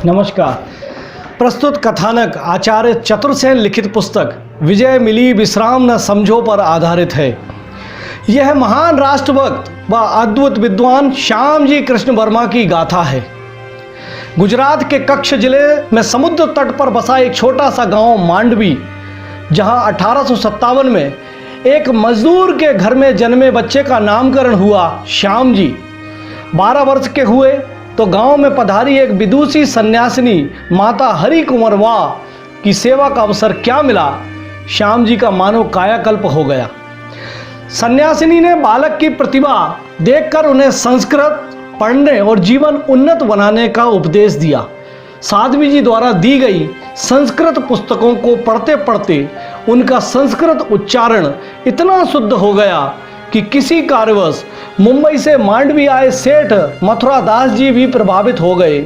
नमस्कार। प्रस्तुत कथानक आचार्य चतुरसेन लिखित पुस्तक विजय मिली विश्राम न समझो पर आधारित है। यह महान राष्ट्रभक्त व अद्भुत विद्वान श्यामजी कृष्ण वर्मा की गाथा है। गुजरात के कच्छ जिले में समुद्र तट पर बसा एक छोटा सा गांव मांडवी, जहां 1857 में एक मजदूर के घर में जन्मे बच्चे का नामकरण हुआ श्याम जी। 12 वर्ष के हुए तो गांव में पधारी एक विदुषी सन्यासिनी माता हरि कुंवर वाह की सेवा का अवसर क्या मिला, श्याम जी का मानो कायाकल्प हो गया। सन्यासिनी ने बालक की प्रतिभा देखकर उन्हें संस्कृत पढ़ने और जीवन उन्नत बनाने का उपदेश दिया। साध्वी जी द्वारा दी गई संस्कृत पुस्तकों को पढ़ते पढ़ते उनका संस्कृत उच्चारण इतना शुद्ध हो गया कि किसी कार्यवश मुंबई से मांडवी आए सेठ मथुरा दास जी भी प्रभावित हो गए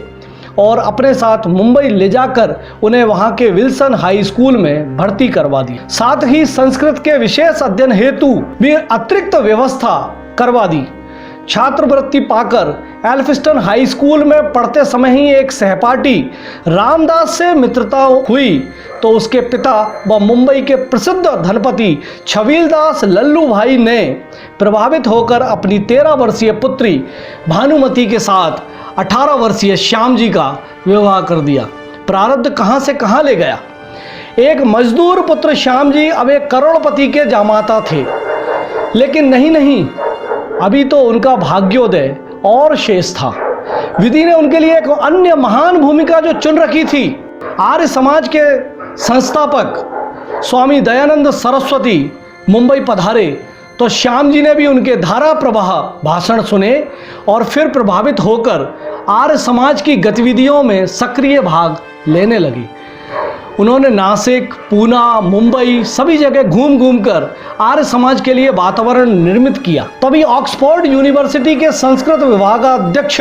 और अपने साथ मुंबई ले जाकर उन्हें वहां के विल्सन हाई स्कूल में भर्ती करवा दिया। साथ ही संस्कृत के विशेष अध्ययन हेतु भी अतिरिक्त व्यवस्था करवा दी। छात्रवृत्ति पाकर एल्फिस्टन हाई स्कूल में पढ़ते समय ही एक सहपाठी रामदास से मित्रता हुई तो उसके पिता व मुंबई के प्रसिद्ध धनपति छबीलदास लल्लू भाई ने प्रभावित होकर अपनी 13 वर्षीय पुत्री भानुमति के साथ 18 वर्षीय श्याम जी का विवाह कर दिया। प्रारब्ध कहां से कहां ले गया। एक मजदूर पुत्र श्याम जी अब एक करोड़पति के जामाता थे, लेकिन नहीं, अभी तो उनका भाग्योदय और शेष था। विधि ने उनके लिए एक अन्य महान भूमिका जो चुन रखी थी। आर्य समाज के संस्थापक स्वामी दयानंद सरस्वती मुंबई पधारे तो श्याम जी ने भी उनके धारा प्रवाह भाषण सुने और फिर प्रभावित होकर आर्य समाज की गतिविधियों में सक्रिय भाग लेने लगे। उन्होंने नासिक, पूना, मुंबई सभी जगह घूम घूम कर आर्य समाज के लिए वातावरण निर्मित किया। तभी ऑक्सफोर्ड यूनिवर्सिटी के संस्कृत विभागाध्यक्ष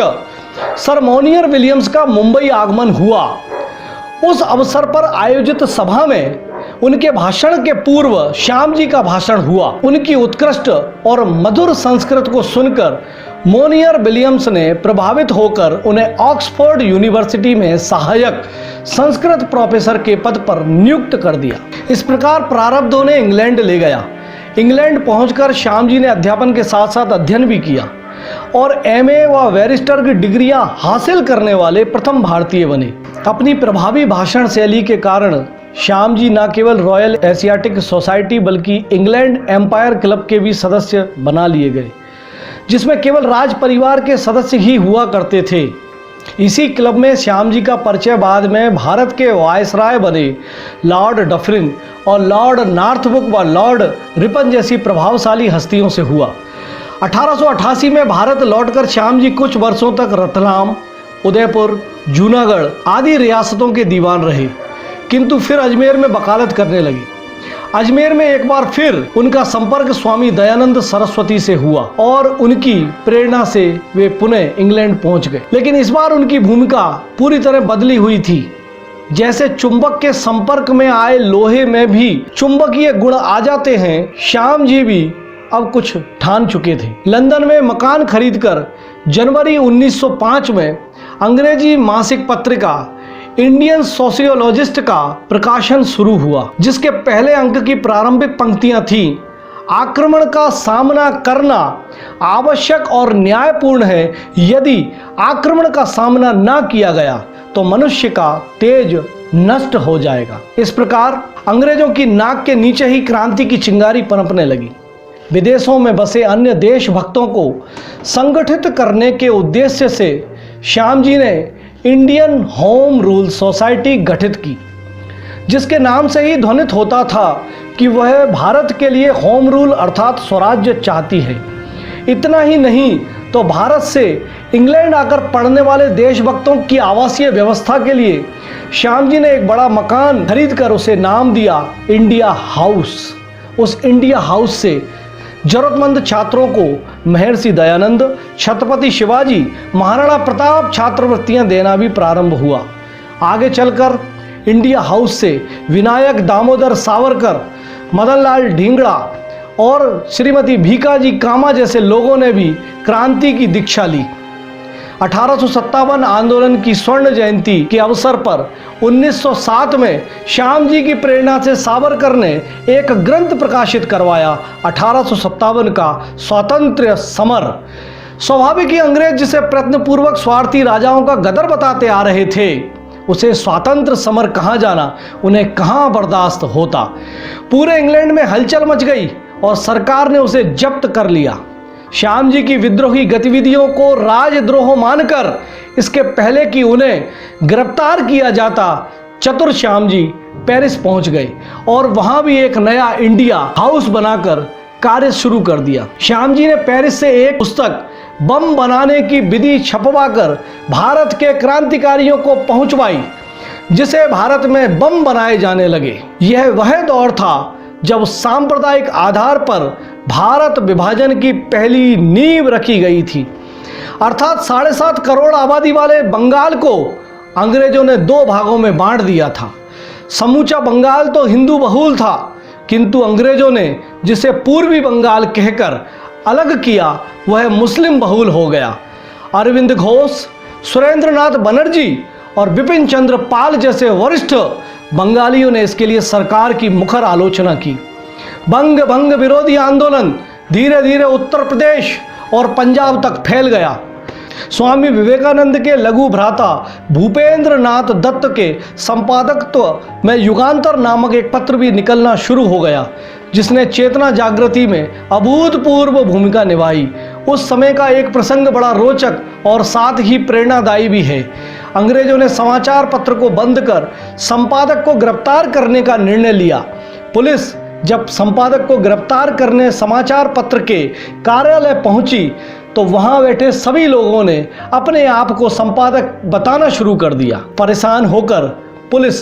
सर मोनियर विलियम्स का मुंबई आगमन हुआ। उस अवसर पर आयोजित सभा में उनके भाषण के पूर्व श्याम जी का भाषण हुआ। उनकी उत्कृष्ट और मधुर संस्कृत को सुनकर मोनियर विलियम्स ने प्रभावित होकर उन्हें ऑक्सफोर्ड यूनिवर्सिटी में सहायक संस्कृत प्रोफेसर के पद पर नियुक्त कर दिया। इस प्रकार प्रारब्ध उन्हें इंग्लैंड ले गया। इंग्लैंड पहुंचकर श्याम जी ने अध्यापन के साथ साथ अध्ययन भी किया और एमए व बैरिस्टर की डिग्रियां हासिल करने वाले प्रथम भारतीय बने। अपनी प्रभावी भाषण शैली के कारण श्याम जी न केवल रॉयल एशियाटिक सोसाइटी बल्कि इंग्लैंड एम्पायर क्लब के भी सदस्य बना लिए गए, जिसमें केवल राज परिवार के सदस्य ही हुआ करते थे। इसी क्लब में श्याम जी का परिचय बाद में भारत के वायसराय बने लॉर्ड डफरिन और लॉर्ड नॉर्थब्रुक व लॉर्ड रिपन जैसी प्रभावशाली हस्तियों से हुआ। 1888 में भारत लौटकर श्याम जी कुछ वर्षों तक रतलाम, उदयपुर, जूनागढ़ आदि रियासतों के दीवान रहे, किंतु फिर अजमेर में वकालत करने लगे। अजमेर में एक बार फिर उनका संपर्क स्वामी दयानंद सरस्वती से हुआ और उनकी प्रेरणा से वे पुनः इंग्लैंड पहुंच गए। लेकिन इस बार उनकी भूमिका पूरी तरह बदली हुई थी। जैसे चुंबक के संपर्क में आए लोहे में भी चुंबकीय गुण आ जाते हैं, श्याम जी भी अब कुछ ठान चुके थे। लंदन में मकान खरीदकर जनवरी 1905 में अंग्रेजी मासिक पत्रिका इंडियन सोशियोलॉजिस्ट का प्रकाशन शुरू हुआ, जिसके पहले अंक की प्रारंभिक पंक्तियां थीं, आक्रमण का सामना करना आवश्यक और न्यायपूर्ण है। यदि आक्रमण का सामना न किया गया तो मनुष्य का तेज नष्ट हो जाएगा। इस प्रकार अंग्रेजों की नाक के नीचे ही क्रांति की चिंगारी पनपने लगी। विदेशों में बसे अन्य देशभक्तों को संगठित करने के उद्देश्य से श्याम जी ने इंडियन होम रूल सोसाइटी गठित की, जिसके नाम से ही ध्वनित होता था कि वह भारत के लिए होम रूल अर्थात स्वराज्य चाहती है। इतना ही नहीं तो भारत से इंग्लैंड आकर पढ़ने वाले देशभक्तों की आवासीय व्यवस्था के लिए श्याम जी ने एक बड़ा मकान खरीदकर उसे नाम दिया इंडिया हाउस। उस इंडिया हाउस से जरूरतमंद छात्रों को महर्षि दयानंद, छत्रपति शिवाजी, महाराणा प्रताप छात्रवृत्तियां देना भी प्रारंभ हुआ। आगे चलकर इंडिया हाउस से विनायक दामोदर सावरकर, मदनलाल ढींगड़ा और श्रीमती भीकाजी कामा जैसे लोगों ने भी क्रांति की दीक्षा ली। 1857 आंदोलन की स्वर्ण जयंती के अवसर पर 1907 में श्याम जी की प्रेरणा से सावरकर ने एक ग्रंथ प्रकाशित करवाया, 1857 का स्वातंत्र्य समर। स्वाभाविक ही अंग्रेज जिसे प्रयत्नपूर्वक स्वार्थी राजाओं का गदर बताते आ रहे थे, उसे स्वातंत्र्य समर कहाँ जाना, उन्हें कहाँ बर्दाश्त होता। पूरे इंग्लैंड में हलचल मच गई और सरकार ने उसे जब्त कर लिया। श्याम जी की विद्रोही गतिविधियों को राजद्रोह मानकर इसके पहले कि उन्हें गिरफ्तार किया जाता, चतुर श्याम जी पेरिस पहुंच गए और वहां भी एक नया इंडिया हाउस बनाकर कार्य शुरू कर दिया। श्याम जी ने पेरिस से एक पुस्तक बम बनाने की विधि छपवाकर भारत के क्रांतिकारियों को पहुंचवाई, जिसे भारत में बम बनाए जाने लगे। यह वह दौर था जब सांप्रदायिक आधार पर भारत विभाजन की पहली नींव रखी गई थी। अर्थात 7.5 करोड़ आबादी वाले बंगाल को अंग्रेजों ने 2 भागों में बांट दिया था। समूचा बंगाल तो हिंदू बहुल था, किंतु अंग्रेजों ने जिसे पूर्वी बंगाल कहकर अलग किया वह मुस्लिम बहुल हो गया। अरविंद घोष, सुरेंद्रनाथ बनर्जी और बिपिन चंद्र पाल जैसे वरिष्ठ बंगालियों ने इसके लिए सरकार की मुखर आलोचना की। भंग विरोधी आंदोलन धीरे धीरे उत्तर प्रदेश और पंजाब तक फैल गया। स्वामी विवेकानंद के लघु भ्राता भूपेंद्र नाथ दत्त के संपादकत्व में युगांतर नामक एक पत्र भी निकलना शुरू हो गया, जिसने चेतना जागृति में अभूतपूर्व भूमिका निभाई। उस समय का एक प्रसंग बड़ा रोचक और साथ ही प्रेरणादायी भी है। अंग्रेजों ने समाचार पत्र को बंद कर संपादक को गिरफ्तार करने का निर्णय लिया। पुलिस जब संपादक को गिरफ्तार करने समाचार पत्र के कार्यालय पहुंची तो वहां बैठे सभी लोगों ने अपने आप को संपादक बताना शुरू कर दिया। परेशान होकर पुलिस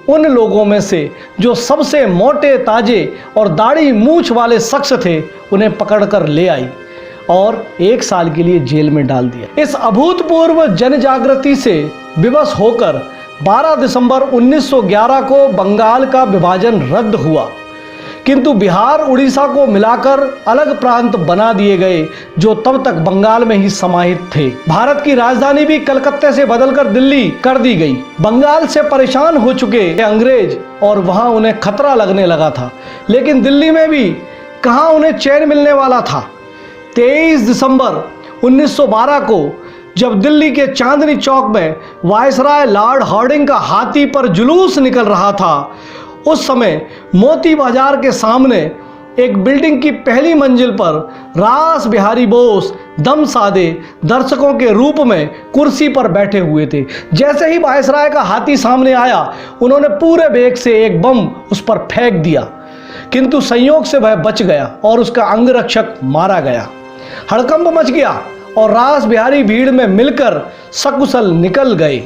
उन लोगों में से जो सबसे मोटे ताजे और दाढ़ी मूछ वाले शख्स थे उन्हें पकड़कर ले आई और 1 साल के लिए जेल में डाल दिया। इस अभूतपूर्व जन जागृति से विवश होकर 12 दिसंबर 1911 को बंगाल का विभाजन रद्द हुआ, किंतु बिहार उड़ीसा को मिलाकर अलग प्रांत बना दिए गए जो तब तक बंगाल में ही समाहित थे। भारत की राजधानी भी कलकत्ते से बदलकर दिल्ली कर दी गई। बंगाल से परेशान हो चुके अंग्रेज और वहां उन्हें खतरा लगने लगा था, लेकिन दिल्ली में भी कहां उन्हें चैन मिलने वाला था। 23 दिसंबर 1912 को जब दिल्ली के चांदनी चौक में वायसराय लॉर्ड हार्डिंग का हाथी पर जुलूस निकल रहा था, उस समय मोती बाजार के सामने एक बिल्डिंग की पहली मंजिल पर रास बिहारी बोस दम साधे दर्शकों के रूप में कुर्सी पर बैठे हुए थे। जैसे ही वायसराय का हाथी सामने आया, उन्होंने पूरे वेग से एक बम उस पर फेंक दिया, किंतु संयोग से वह बच गया और उसका अंगरक्षक मारा गया। हड़कंप मच गया और रास बिहारी भीड़ में मिलकर सकुशल निकल गए।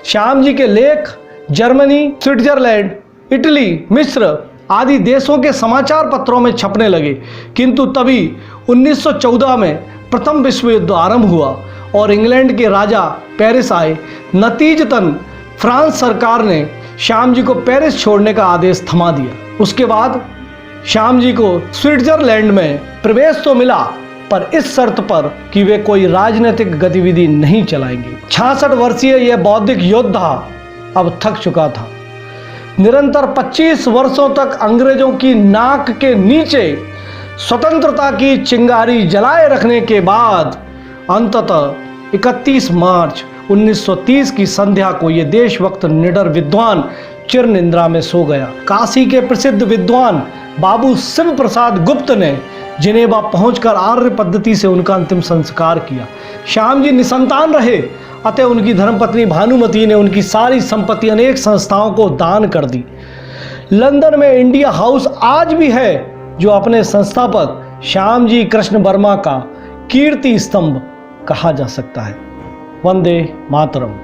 श्याम जी के लेख जर्मनी, स्विट्जरलैंड, इटली, मिस्र आदि देशों के समाचार पत्रों में छपने लगे, किंतु तभी 1914 में प्रथम विश्व युद्ध आरंभ हुआ और इंग्लैंड के राजा पेरिस आए। नतीजतन फ्रांस सरकार ने श्याम जी को पेरिस छोड़ने का आदेश थमा दिया। उसके बाद श्याम जी को स्विट्जरलैंड में प्रवेश तो मिला, पर इस शर्त पर कि वे कोई राजनीतिक गतिविधि नहीं चलाएंगे। 66 वर्षीय यह बौद्धिक योद्धा अब थक चुका था। निरंतर 25 वर्षों तक अंग्रेजों की नाक के नीचे स्वतंत्रता की चिंगारी जलाए रखने के बाद अंततः 31 मार्च 1930 की संध्या को यह देशभक्त निडर विद्वान चिर निंद्रा में सो गया। काशी के प्रसिद्ध विद्वान बाबू शिव प्रसाद गुप्त ने जिनेवा पहुंचकर आर्य पद्धति से उनका अंतिम संस्कार किया। श्याम जी निसंतान रहे, अतः उनकी धर्मपत्नी भानुमति ने उनकी सारी संपत्ति अनेक संस्थाओं को दान कर दी। लंदन में इंडिया हाउस आज भी है, जो अपने संस्थापक श्याम जी कृष्ण वर्मा का कीर्ति स्तंभ कहा जा सकता है। वंदे मातरम।